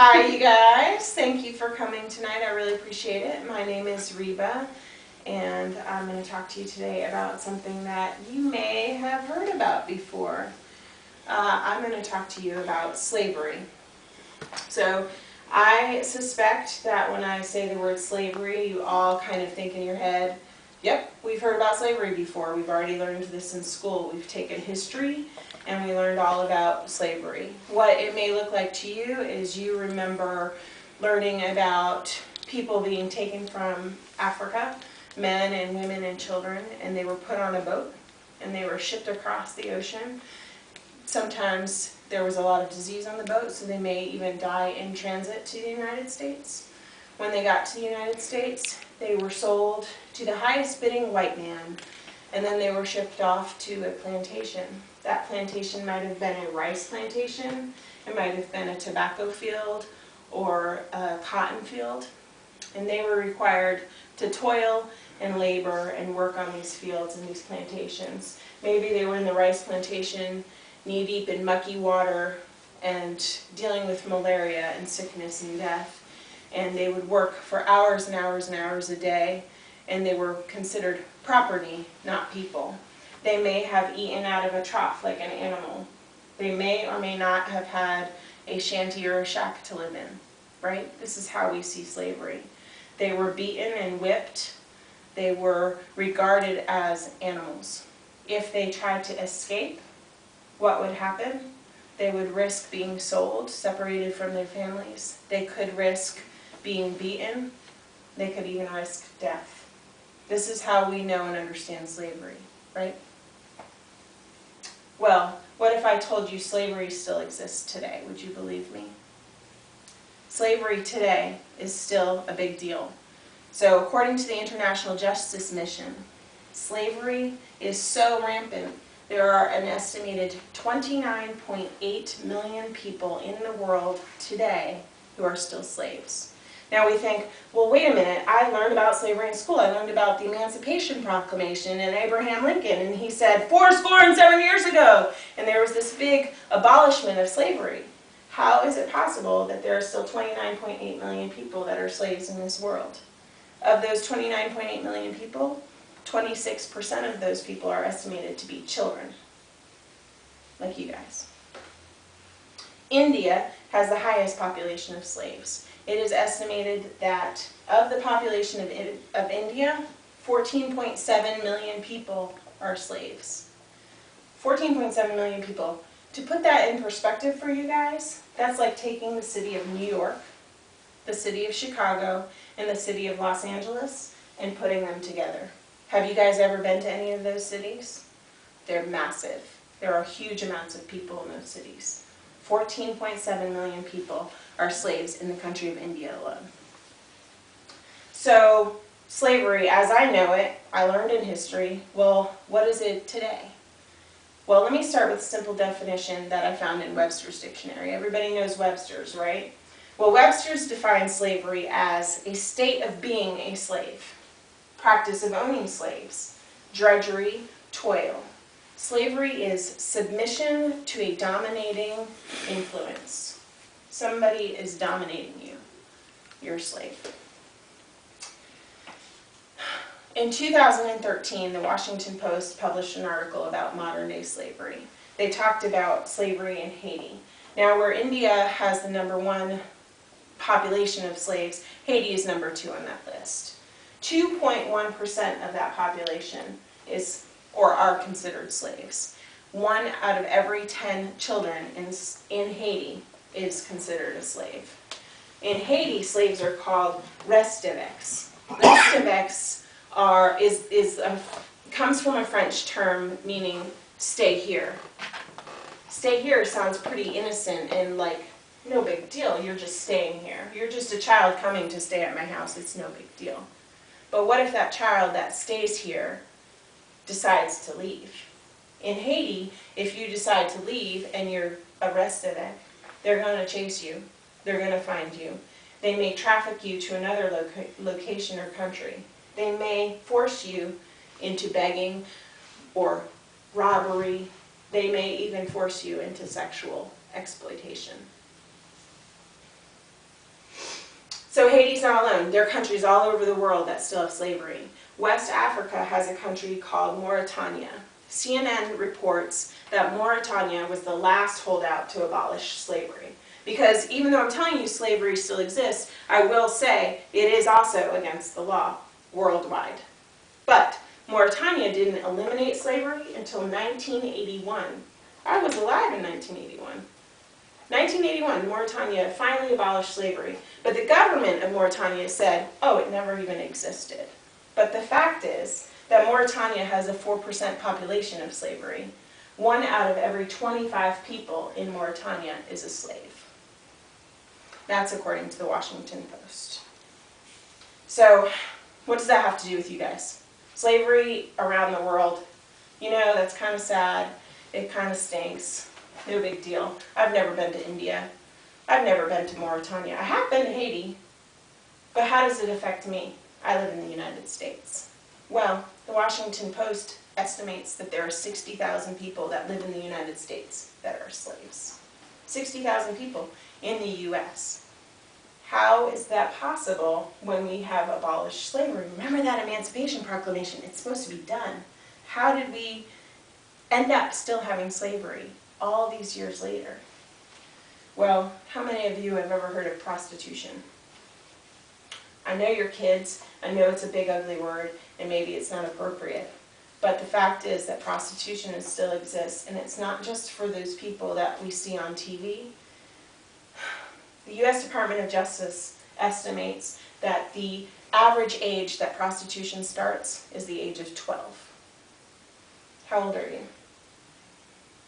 Hi, you guys. Thank you for coming tonight. I really appreciate it. My name is Rheba, and I'm going to talk to you today about something that you may have heard about before. I'm going to talk to you about slavery. So, I suspect that when I say the word slavery, you all kind of think in your head, yep, we've heard about slavery before. We've already learned this in school. We've taken history and we learned all about slavery. What it may look like to you is you remember learning about people being taken from Africa, men and women and children, and they were put on a boat and they were shipped across the ocean. Sometimes there was a lot of disease on the boat, so they may even die in transit to the United States. When they got to the United States, they were sold to the highest bidding white man, and then they were shipped off to a plantation. That plantation might have been a rice plantation, it might have been a tobacco field, or a cotton field. And they were required to toil and labor and work on these fields and these plantations. Maybe they were in the rice plantation, knee-deep in mucky water, and dealing with malaria and sickness and death. And they would work for hours and hours and hours a day, and they were considered property, not people. They may have eaten out of a trough like an animal. They may or may not have had a shanty or a shack to live in, right? This is how we see slavery. They were beaten and whipped. They were regarded as animals. If they tried to escape, what would happen? They would risk being sold, separated from their families. They could risk being beaten. They could even risk death. This is how we know and understand slavery, right? Well, what if I told you slavery still exists today? Would you believe me? Slavery today is still a big deal. So according to the International Justice Mission, slavery is so rampant, there are an estimated 29.8 million people in the world today who are still slaves. Now we think, well, wait a minute, I learned about slavery in school. I learned about the Emancipation Proclamation and Abraham Lincoln, and he said 7 years ago, and there was this big abolishment of slavery. How is it possible that there are still 29.8 million people that are slaves in this world? Of those 29.8 million people, 26% of those people are estimated to be children, like you guys. India has the highest population of slaves. It is estimated that of the population of India, 14.7 million people are slaves. 14.7 million people. To put that in perspective for you guys, that's like taking the city of New York, the city of Chicago, and the city of Los Angeles and putting them together. Have you guys ever been to any of those cities? They're massive. There are huge amounts of people in those cities. 14.7 million people are slaves in the country of India alone. So, slavery, as I know it, I learned in history, well, what is it today? Well, let me start with a simple definition that I found in Webster's dictionary. Everybody knows Webster's, right? Well, Webster's defines slavery as a state of being a slave, practice of owning slaves, drudgery, toil. Slavery is submission to a dominating influence. Somebody is dominating you. You're a slave. In 2013, the Washington Post published an article about modern-day slavery. They talked about slavery in Haiti. Now, where India has the #1 population of slaves, Haiti is #2 on that list. 2.1% of that population is or are considered slaves. 1 out of every 10 children in Haiti is considered a slave. In Haiti, slaves are called restevex. Restevex comes from a French term meaning stay here. Stay here sounds pretty innocent and like no big deal. You're just staying here. You're just a child coming to stay at my house. It's no big deal. But what if that child that stays here decides to leave? In Haiti, if you decide to leave and you're arrested, they're going to chase you. They're going to find you. They may traffic you to another location or country. They may force you into begging or robbery. They may even force you into sexual exploitation. Haiti's not alone. There are countries all over the world that still have slavery. West Africa has a country called Mauritania. CNN reports that Mauritania was the last holdout to abolish slavery. Because even though I'm telling you slavery still exists, I will say it is also against the law worldwide. But Mauritania didn't eliminate slavery until 1981. I was alive in 1981. 1981, Mauritania finally abolished slavery. But the government of Mauritania said, oh, it never even existed. But the fact is that Mauritania has a 4% population of slavery. 1 out of every 25 people in Mauritania is a slave. That's according to the Washington Post. So, what does that have to do with you guys? Slavery around the world. You know, that's kind of sad. It kind of stinks. No big deal. I've never been to India. I've never been to Mauritania. I have been to Haiti. But how does it affect me? I live in the United States. Well, the Washington Post estimates that there are 60,000 people that live in the United States that are slaves. 60,000 people in the U.S. How is that possible when we have abolished slavery? Remember that Emancipation Proclamation? It's supposed to be done. How did we end up still having slavery all these years later? Well, how many of you have ever heard of prostitution? I know you're kids. I know it's a big ugly word and maybe it's not appropriate. But the fact is that prostitution still exists, and it's not just for those people that we see on TV. The U.S. Department of Justice estimates that the average age that prostitution starts is the age of 12. How old are you?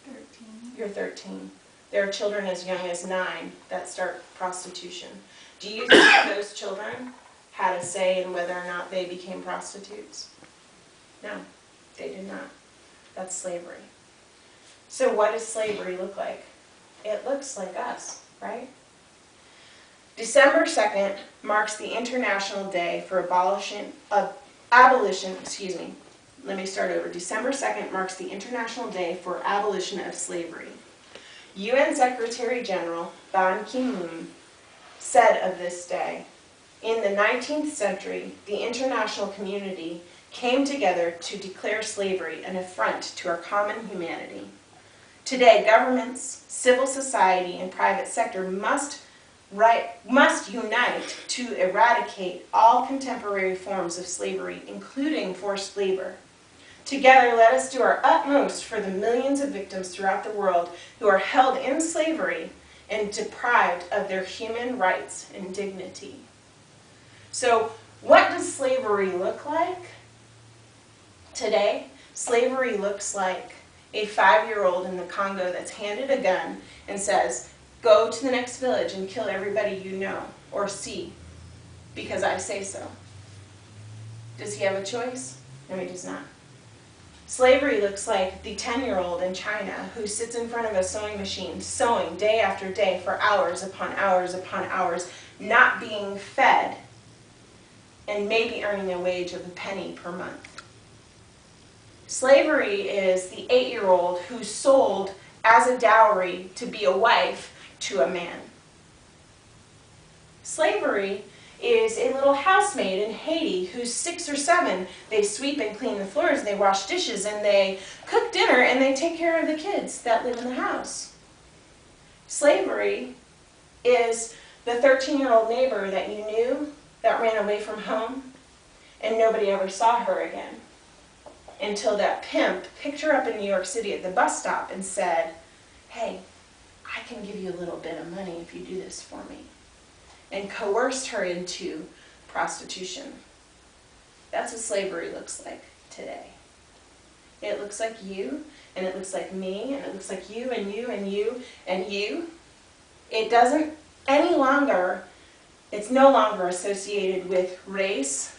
13. You're 13. There are children as young as 9 that start prostitution. Do you think those children had a say in whether or not they became prostitutes? No, they did not. That's slavery. So what does slavery look like? It looks like us, right? December 2nd marks the International Day for Abolition, let me start over. December 2nd marks the International Day for Abolition of Slavery. UN Secretary General Ban Ki-moon said of this day, in the 19th century, the international community came together to declare slavery an affront to our common humanity. Today, governments, civil society, and private sector must unite to eradicate all contemporary forms of slavery, including forced labor. Together, let us do our utmost for the millions of victims throughout the world who are held in slavery and deprived of their human rights and dignity. So, what does slavery look like today? Slavery looks like a 5-year-old in the Congo that's handed a gun and says, go to the next village and kill everybody you know or see, because I say so. Does he have a choice? No, he does not. Slavery looks like the 10-year-old in China who sits in front of a sewing machine, sewing day after day for hours upon hours upon hours, not being fed, and maybe earning a wage of a penny per month. Slavery is the 8-year-old who's sold as a dowry to be a wife to a man. Slavery is a little housemaid in Haiti who's 6 or 7. They sweep and clean the floors, they wash dishes, and they cook dinner, and they take care of the kids that live in the house. Slavery is the 13-year-old neighbor that you knew that ran away from home, and nobody ever saw her again until that pimp picked her up in New York City at the bus stop and said, hey, I can give you a little bit of money if you do this for me, and coerced her into prostitution. That's what slavery looks like today. It looks like you, and it looks like me, and it looks like you, and you, and you, and you. It doesn't any longer, it's no longer associated with race